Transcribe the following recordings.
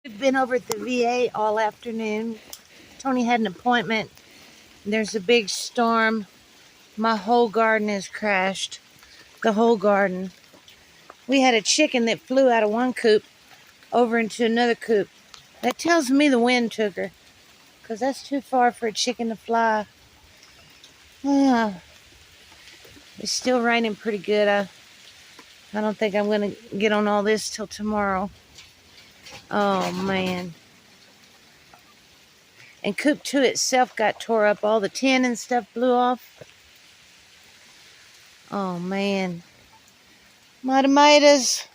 We've been over at the VA all afternoon. Tony had an appointment. There's a big storm. My whole garden has crashed. The whole garden. We had a chicken that flew out of one coop over into another coop. That tells me the wind took her, because that's too far for a chicken to fly. It's still raining pretty good. I don't think I'm going to get on all this till tomorrow. Oh, man. And coop 2 itself got tore up. All the tin and stuff blew off. Oh, man. My tomatoes.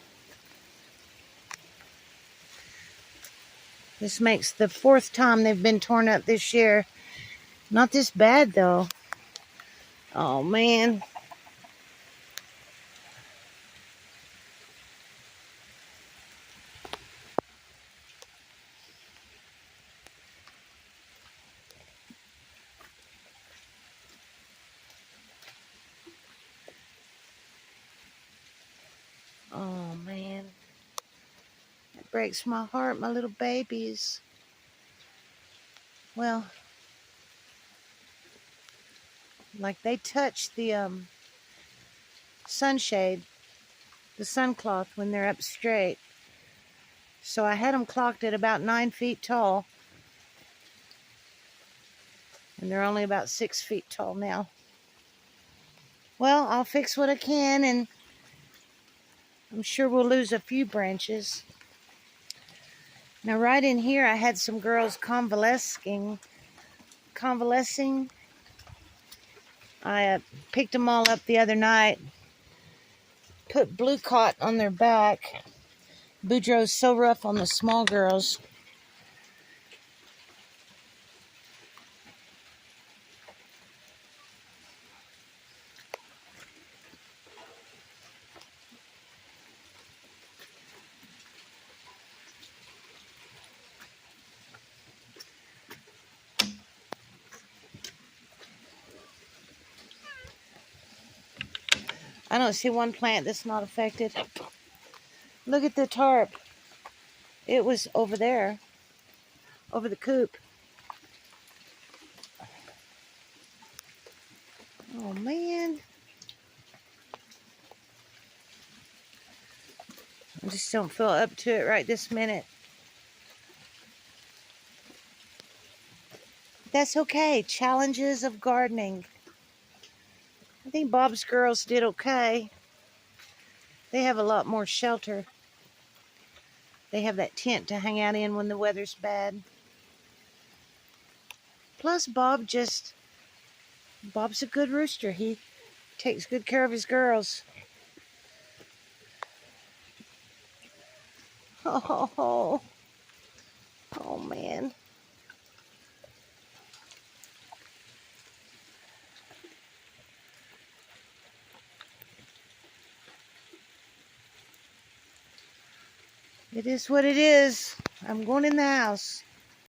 This makes the 4th time they've been torn up this year. Not this bad, though. Oh, man. Oh, man. That breaks my heart, my little babies. Well, like they touch the sunshade, the sun cloth, when they're up straight. So I had them clocked at about 9 feet tall. And they're only about 6 feet tall now. Well, I'll fix what I can, and I'm sure we'll lose a few branches. Now, right in here, I had some girls convalescing. I picked them all up the other night, put Blue Cot on their back. Boudreaux's so rough on the small girls. I don't see one plant that's not affected. Look at the tarp. It was over there, over the coop. Oh, man. I just don't feel up to it right this minute. That's okay. Challenges of gardening. I think Bob's girls did okay. They have a lot more shelter. They have that tent to hang out in when the weather's bad. Plus, Bob's a good rooster. He takes good care of his girls. Oh, oh man. It is what it is. I'm going in the house.